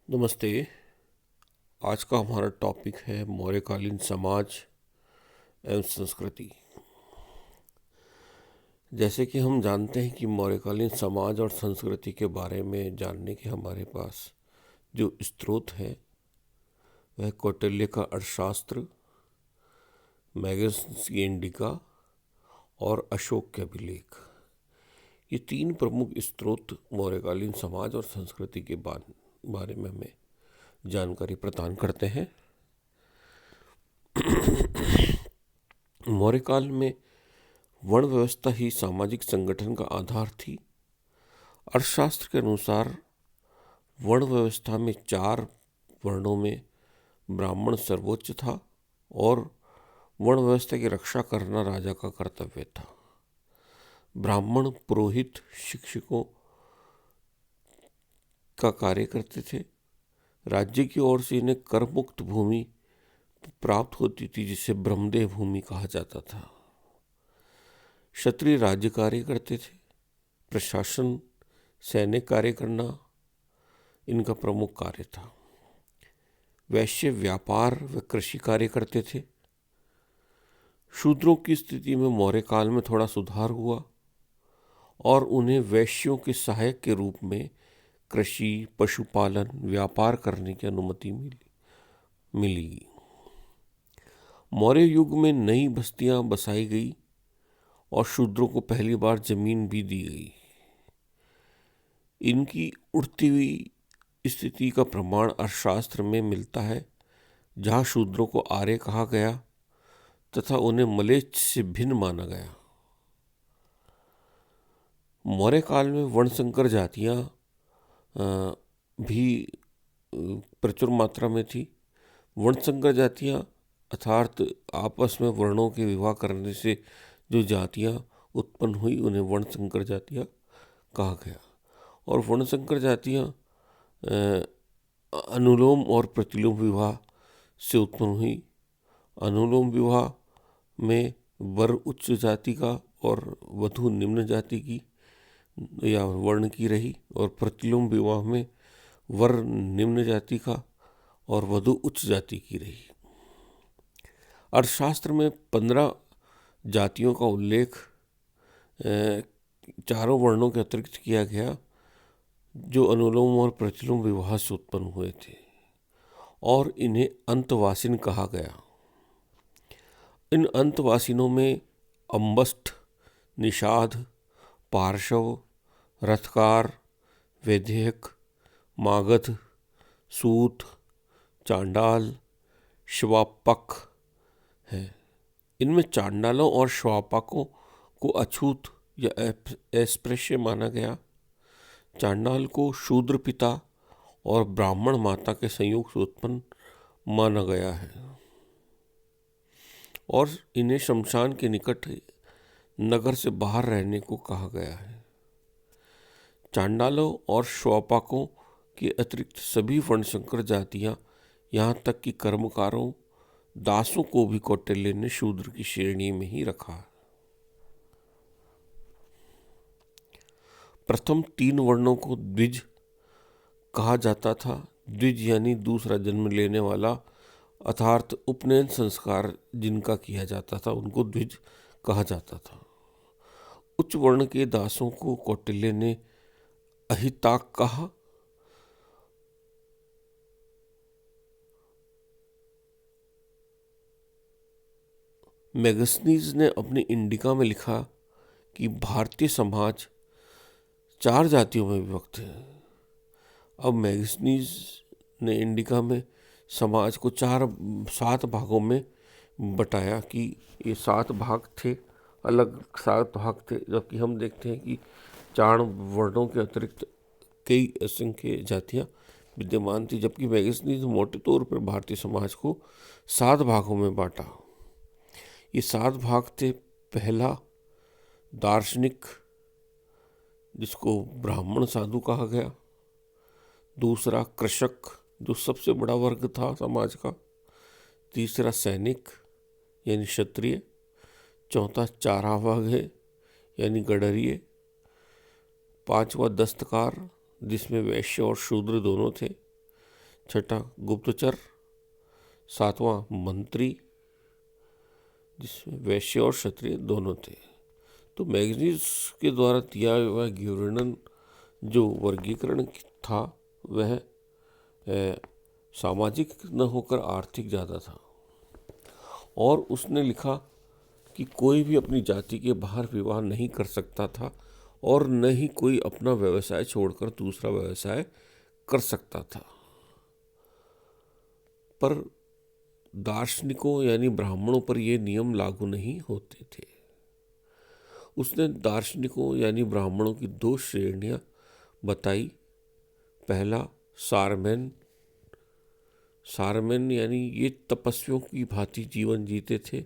नमस्ते। आज का हमारा टॉपिक है मौर्यकालीन समाज एवं संस्कृति। जैसे कि हम जानते हैं कि मौर्यकालीन समाज और संस्कृति के बारे में जानने के हमारे पास जो स्रोत है वह कौटिल्य का अर्थशास्त्र, मैगस की इंडिका और अशोक के अभिलेख। ये तीन प्रमुख स्रोत मौर्यकालीन समाज और संस्कृति के बारे में हमें जानकारी प्रदान करते हैं। मौर्यकाल में वर्ण व्यवस्था ही सामाजिक संगठन का आधार थी। अर्थशास्त्र के अनुसार वर्ण व्यवस्था में 4 वर्णों में ब्राह्मण सर्वोच्च था और वर्ण व्यवस्था की रक्षा करना राजा का कर्तव्य था। ब्राह्मण पुरोहित शिक्षकों का कार्य करते थे। राज्य की ओर से इन्हें कर मुक्त भूमि प्राप्त होती थी जिसे ब्रह्मदेव भूमि कहा जाता था। क्षत्रिय राज्य कार्य करते थे। प्रशासन, सैनिक कार्य करना इनका प्रमुख कार्य था। वैश्य व्यापार व कृषि कार्य करते थे। शूद्रों की स्थिति में मौर्य काल में थोड़ा सुधार हुआ और उन्हें वैश्यों के सहायक के रूप में कृषि, पशुपालन, व्यापार करने की अनुमति मिली। मौर्य युग में नई बस्तियां बसाई गई और शूद्रों को पहली बार जमीन भी दी गई। इनकी उठती हुई स्थिति का प्रमाण अर्थशास्त्र में मिलता है, जहाँ शूद्रों को आर्य कहा गया तथा उन्हें मलेच्छ से भिन्न माना गया। मौर्य काल में वर्णसंकर जातियाँ भी प्रचुर मात्रा में थी। वर्णसंकर जातियाँ अर्थात आपस में वर्णों के विवाह करने से जो जातियाँ उत्पन्न हुई उन्हें वर्णसंकर जातियाँ कहा गया। और वर्णसंकर जातियाँ अनुलोम और प्रतिलोम विवाह से उत्पन्न हुई। अनुलोम विवाह में वर उच्च जाति का और वधू निम्न जाति की या वर्ण की रही, और प्रतिलोम विवाह में वर निम्न जाति का और वधु उच्च जाति की रही। अर्थशास्त्र में 15 जातियों का उल्लेख चारों वर्णों के अतिरिक्त किया गया जो अनुलोम और प्रतिलोम विवाह से उत्पन्न हुए थे, और इन्हें अंतवासिन कहा गया। इन अंतवासिनों में अम्बष्ठ, निषाद, पार्श्व, रथकार, वैदेहक, मागध, सूत, चांडाल, श्वापक है। इनमें चांडालों और श्वापकों को अछूत या अस्पृश्य माना गया। चांडाल को शूद्र पिता और ब्राह्मण माता के संयोग से उत्पन्न माना गया है और इन्हें शमशान के निकट नगर से बाहर रहने को कहा गया है। चांडालों और श्वापकों के अतिरिक्त सभी वर्णशंकर जातियाँ, यहाँ तक कि कर्मकारों, दासों को भी कौटिल्य ने शूद्र की श्रेणी में ही रखा। प्रथम 3 वर्णों को द्विज कहा जाता था। द्विज यानी दूसरा जन्म लेने वाला, अर्थात उपनयन संस्कार जिनका किया जाता था उनको द्विज कहा जाता था। उच्च वर्ण के दासों को कौटिल्य ने अहिताक कहा। मैगस्नीज ने अपनी इंडिका में लिखा कि भारतीय समाज 4 जातियों में विभक्त है। अब मैगस्नीज ने इंडिका में समाज को 7 भागों में बटाया कि ये 7 भाग थे, अलग 7 भाग थे, जबकि हम देखते हैं कि 4 वर्णों के अतिरिक्त कई असंख्य जातियाँ विद्यमान थी, जबकि मैगस्नीज मोटे तौर पर भारतीय समाज को 7 भागों में बांटा। ये 7 भाग थे। पहला दार्शनिक, जिसको ब्राह्मण साधु कहा गया। दूसरा कृषक, जो सबसे बड़ा वर्ग था समाज का। तीसरा सैनिक यानी क्षत्रिय। चौथा चारावाह है यानी गडरिये। 5वां दस्तकार, जिसमें वैश्य और शूद्र दोनों थे। छठा गुप्तचर, सातवां मंत्री, जिसमें वैश्य और क्षत्रिय दोनों थे। तो मैगजीन्स के द्वारा दिया हुआ गिबरेलिन जो वर्गीकरण था वह सामाजिक न होकर आर्थिक ज़्यादा था। और उसने लिखा कि कोई भी अपनी जाति के बाहर विवाह नहीं कर सकता था और न ही कोई अपना व्यवसाय छोड़कर दूसरा व्यवसाय कर सकता था। पर दार्शनिकों यानी ब्राह्मणों पर ये नियम लागू नहीं होते थे। उसने दार्शनिकों यानी ब्राह्मणों की दो श्रेणियां बताई। पहला सारमेन। सारमेन यानी ये तपस्वियों की भांति जीवन जीते थे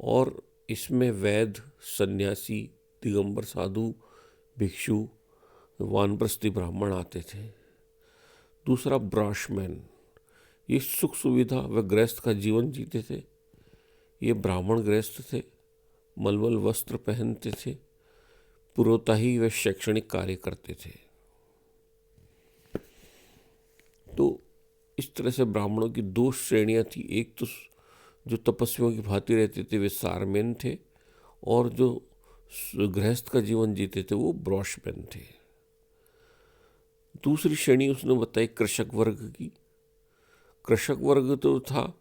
और इसमें वैद्य, सन्यासी, दिगंबर साधु, भिक्षु, वानप्रस्थी ब्राह्मण आते थे। दूसरा ब्राह्मण, ये सुख सुविधा व गृहस्थ का जीवन जीते थे। ये ब्राह्मण गृहस्थ थे, मलमल वस्त्र पहनते थे, पुरोताही व शैक्षणिक कार्य करते थे। तो इस तरह से ब्राह्मणों की दो श्रेणियां थी। एक तो जो तपस्वियों की भांति रहते थे वे सारमेन थे और जो गृहस्थ का जीवन जीते थे वो ब्राह्मण थे। दूसरी श्रेणी उसने बताई कृषक वर्ग की। कृषक वर्ग तो था,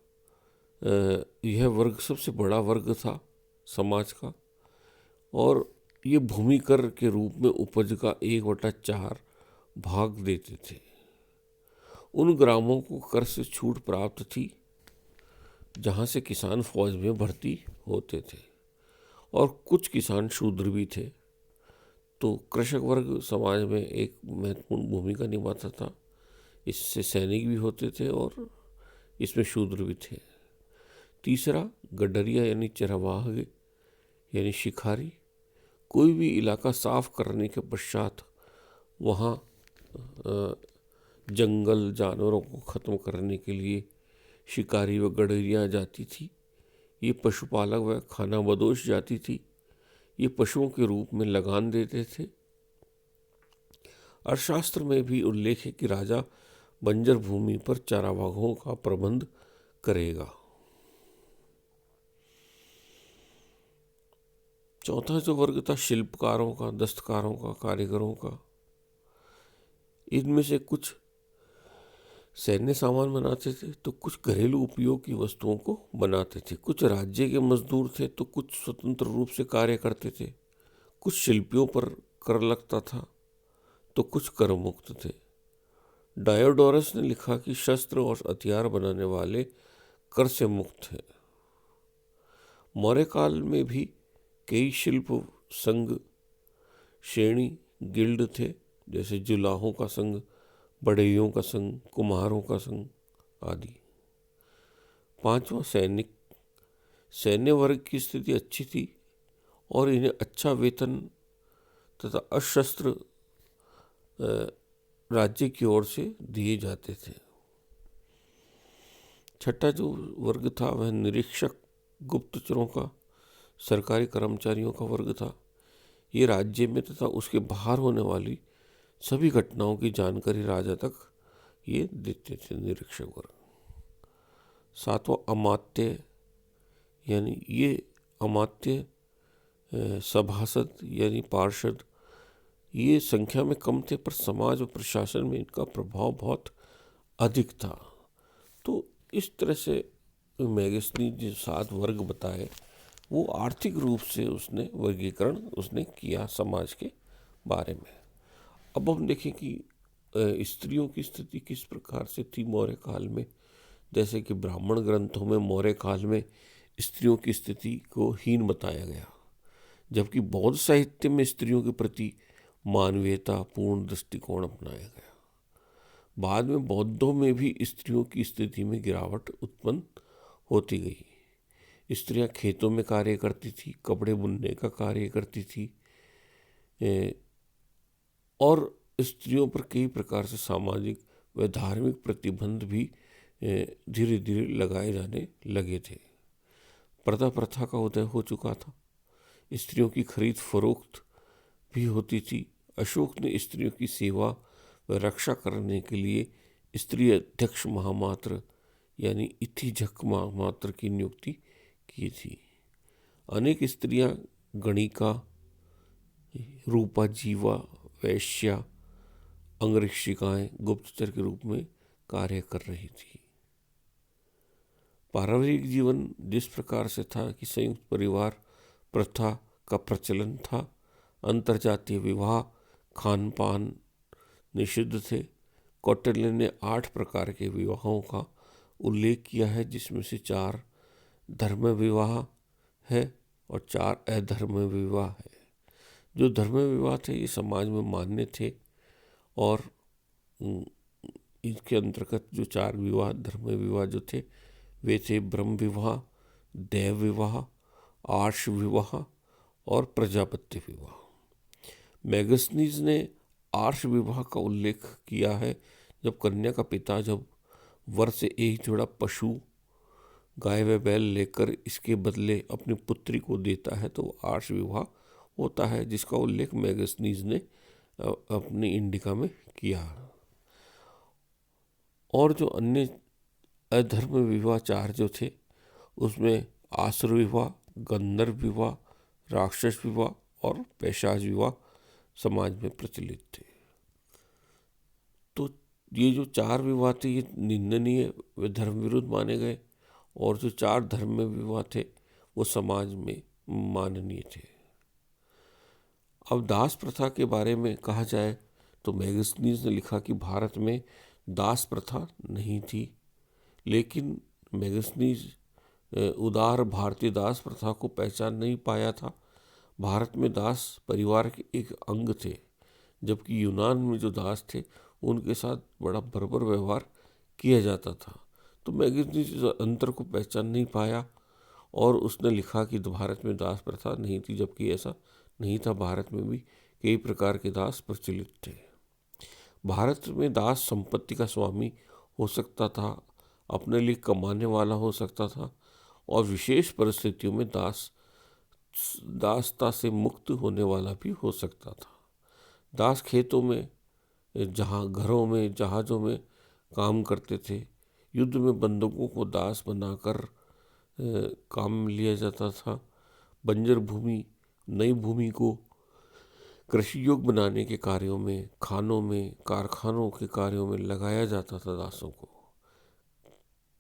यह वर्ग सबसे बड़ा वर्ग था समाज का और ये भूमि कर के रूप में उपज का 1/4 भाग देते थे। उन ग्रामों को कर से छूट प्राप्त थी जहाँ से किसान फौज में भर्ती होते थे और कुछ किसान शूद्र भी थे। तो कृषक वर्ग समाज में एक महत्वपूर्ण भूमिका निभाता था। इससे सैनिक भी होते थे और इसमें शूद्र भी थे। तीसरा गडरिया यानी चरवाह यानी शिकारी। कोई भी इलाका साफ करने के पश्चात वहाँ जंगल जानवरों को ख़त्म करने के लिए शिकारी व गडरिया जाती थी। ये पशुपालक व खाना बदोश जाती थी। ये पशुओं के रूप में लगान देते थे। अर्थशास्त्र में भी उल्लेख है कि राजा बंजर भूमि पर चारागाहों का प्रबंध करेगा। चौथा जो वर्ग था शिल्पकारों का, दस्तकारों का, कारीगरों का। इनमें से कुछ सैन्य सामान बनाते थे तो कुछ घरेलू उपयोग की वस्तुओं को बनाते थे। कुछ राज्य के मजदूर थे तो कुछ स्वतंत्र रूप से कार्य करते थे। कुछ शिल्पियों पर कर लगता था तो कुछ कर मुक्त थे। डायोडोरस ने लिखा कि शस्त्र और हथियार बनाने वाले कर से मुक्त हैं। मौर्य काल में भी कई शिल्प संघ, श्रेणी, गिल्ड थे, जैसे जुलाहों का संघ, बढ़इयों का संघ, कुम्हारों का संघ आदि। पांचवा सैनिक। सैन्य वर्ग की स्थिति अच्छी थी और इन्हें अच्छा वेतन तथा अशस्त्र राज्य की ओर से दिए जाते थे। छठा जो वर्ग था वह निरीक्षक, गुप्तचरों का, सरकारी कर्मचारियों का वर्ग था। ये राज्य में तथा उसके बाहर होने वाली सभी घटनाओं की जानकारी राजा तक ये देते थे, निरीक्षक वर्ग। सातवां अमात्य, यानी ये अमात्य सभासद यानी पार्षद, ये संख्या में कम थे पर समाज और प्रशासन में इनका प्रभाव बहुत अधिक था। तो इस तरह से मैगस ने जो 7 वर्ग बताए वो आर्थिक रूप से उसने वर्गीकरण उसने किया समाज के बारे में। अब हम देखें कि स्त्रियों की स्थिति किस प्रकार से थी मौर्य काल में। जैसे कि ब्राह्मण ग्रंथों में मौर्य काल में स्त्रियों की स्थिति को हीन बताया गया, जबकि बौद्ध साहित्य में स्त्रियों के प्रति मानवीयता पूर्ण दृष्टिकोण अपनाया गया। बाद में बौद्धों में भी स्त्रियों की स्थिति में गिरावट उत्पन्न होती गई। स्त्रियां खेतों में कार्य करती थी, कपड़े बुनने का कार्य करती थी और स्त्रियों पर कई प्रकार से सामाजिक व धार्मिक प्रतिबंध भी धीरे धीरे लगाए जाने लगे थे। पर्दा प्रथा का उदय हो चुका था। स्त्रियों की खरीद फरोख्त भी होती थी। अशोक ने स्त्रियों की सेवा व रक्षा करने के लिए स्त्री अध्यक्ष महामात्र यानी इथिजक महामात्र की नियुक्ति की थी। अनेक स्त्रियां गणिका, रूपा, जीवा, वैश्या, अंगरक्षिकाएं गुप्तचर के रूप में कार्य कर रही थी। पारिवारिक जीवन जिस प्रकार से था कि संयुक्त परिवार प्रथा का प्रचलन था, अंतरजातीय विवाह, खान पान निषिद्ध थे। कौटिल्य ने 8 प्रकार के विवाहों का उल्लेख किया है, जिसमें से 4 धर्म विवाह है और 4 अधर्म विवाह है। जो धर्म विवाह थे ये समाज में मान्य थे और इसके अंतर्गत जो 4 विवाह धर्म विवाह जो थे वे थे ब्रह्म विवाह, देव विवाह, आर्ष विवाह और प्रजापत्य विवाह। मैगस्थनीज ने आर्ष विवाह का उल्लेख किया है। जब कन्या का पिता जब वर से एक जोड़ा पशु, गाय व बैल लेकर इसके बदले अपनी पुत्री को देता है तो आर्ष विवाह होता है, जिसका उल्लेख मैगस्थनीज ने अपनी इंडिका में किया। और जो अन्य अधर्म विवाह 4 जो थे उसमें आसुर विवाह, गंधर्व विवाह, राक्षस विवाह और पैशाच विवाह समाज में प्रचलित थे। तो ये जो 4 विवाह थे ये निंदनीय व धर्म विरुद्ध माने गए और जो 4 धर्म विवाह थे वो समाज में माननीय थे। अब दास प्रथा के बारे में कहा जाए तो मैगस्थनीज ने लिखा कि भारत में दास प्रथा नहीं थी, लेकिन मैगस्थनीज उदार भारतीय दास प्रथा को पहचान नहीं पाया था। भारत में दास परिवार के एक अंग थे, जबकि यूनान में जो दास थे उनके साथ बड़ा बर्बर व्यवहार किया जाता था। तो मैगस्थनीज इस अंतर को पहचान नहीं पाया और उसने लिखा कि भारत में दास प्रथा नहीं थी, जबकि ऐसा नहीं था। भारत में भी कई प्रकार के दास प्रचलित थे। भारत में दास संपत्ति का स्वामी हो सकता था, अपने लिए कमाने वाला हो सकता था और विशेष परिस्थितियों में दासता से मुक्त होने वाला भी हो सकता था। दास खेतों में, जहाँ घरों में, जहाज़ों में काम करते थे। युद्ध में बंदूकों को दास बनाकर काम में लिया जाता था। बंजर भूमि, नई भूमि को कृषि योग्य बनाने के कार्यों में, खानों में, कारखानों के कार्यों में लगाया जाता था दासों को।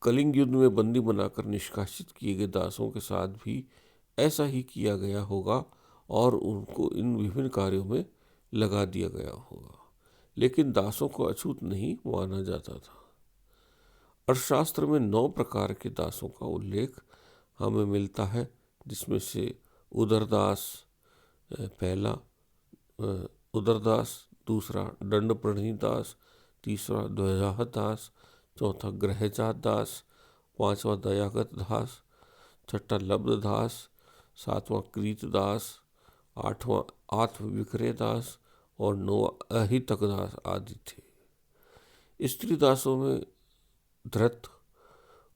कलिंग युद्ध में बंदी बनाकर निष्कासित किए गए दासों के साथ भी ऐसा ही किया गया होगा और उनको इन विभिन्न कार्यों में लगा दिया गया होगा, लेकिन दासों को अछूत नहीं माना जाता था। अर्थशास्त्र में 9 प्रकार के दासों का उल्लेख हमें मिलता है, जिसमें से उदरदास पहला, उदरदास दूसरा, दंड प्रणीत दास तीसरा, द्वयाहत दास चौथा, ग्रहजात दास पांचवा, दयागत दास छठा, लब्ध दास सातवां, कृत दास आठवां, आत्म विक्रय दास और 9वां, अहितक दास आदि थे। स्त्री दासों में धृत,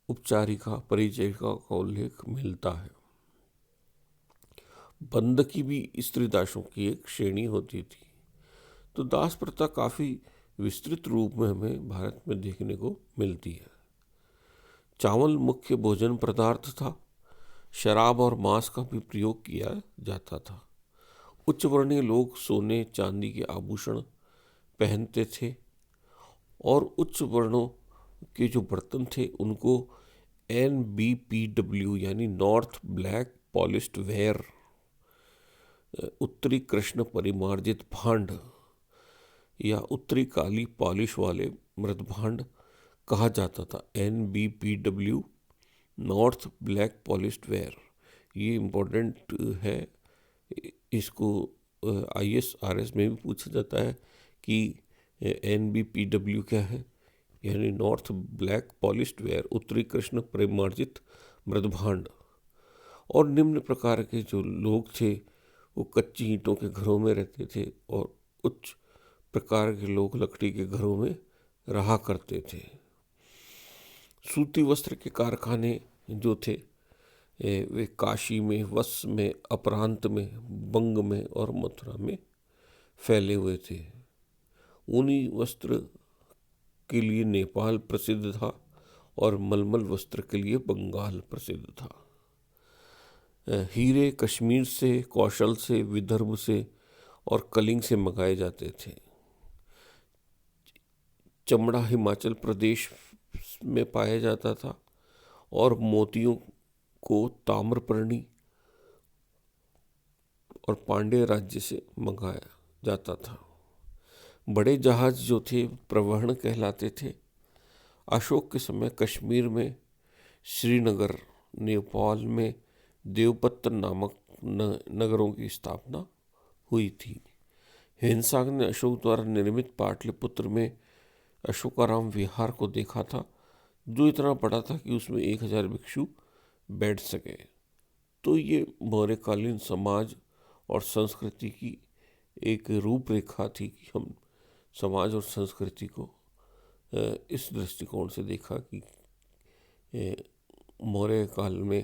उपचारिका, परिचयिका का उल्लेख मिलता है। बंधकी भी स्त्री दासों की एक श्रेणी होती थी। तो दास प्रथा काफ़ी विस्तृत रूप में हमें भारत में देखने को मिलती है। चावल मुख्य भोजन पदार्थ था। शराब और मांस का भी प्रयोग किया जाता था। उच्च वर्णीय लोग सोने चांदी के आभूषण पहनते थे और उच्च वर्णों के जो बर्तन थे उनको NBPW यानी नॉर्थ ब्लैक पॉलिश्ड वेयर, उत्तरी कृष्ण परिमार्जित भांड या उत्तरी काली पॉलिश वाले मृद भांड कहा जाता था। NBPW north black polished where, ये इम्पोर्टेंट है। इसको ISRS में भी पूछा जाता है कि NBPW क्या है, यानी नॉर्थ ब्लैक पॉलिश्ड वेयर, उत्तरी कृष्ण परिमार्जित मृद भांड। और निम्न प्रकार के जो लोग थे वो कच्ची ईंटों के घरों में रहते थे और उच्च प्रकार के लोग लकड़ी के घरों में रहा करते थे। सूती वस्त्र के कारखाने जो थे वे काशी में, वत्स में, अपरांत में, बंग में और मथुरा में फैले हुए थे। ऊनी वस्त्र के लिए नेपाल प्रसिद्ध था और मलमल वस्त्र के लिए बंगाल प्रसिद्ध था। हीरे कश्मीर से, कौशल से, विदर्भ से और कलिंग से मंगाए जाते थे। चमड़ा हिमाचल प्रदेश में पाया जाता था और मोतियों को ताम्रपर्णी और पांड्य राज्य से मंगाया जाता था। बड़े जहाज जो थे प्रवहन कहलाते थे। अशोक के समय कश्मीर में श्रीनगर, नेपाल में देवपत्तन नामक नगरों की स्थापना हुई थी। हिंसांग ने अशोक द्वारा निर्मित पाटलिपुत्र में अशोकाराम विहार को देखा था, जो इतना बड़ा था कि उसमें 1000 भिक्षु बैठ सके। तो ये मौर्यकालीन समाज और संस्कृति की एक रूपरेखा थी कि हम समाज और संस्कृति को इस दृष्टिकोण से देखा कि मौर्य काल में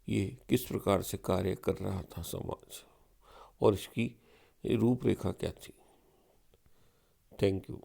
ये किस प्रकार से कार्य कर रहा था समाज और इसकी रूपरेखा क्या थी। Thank you.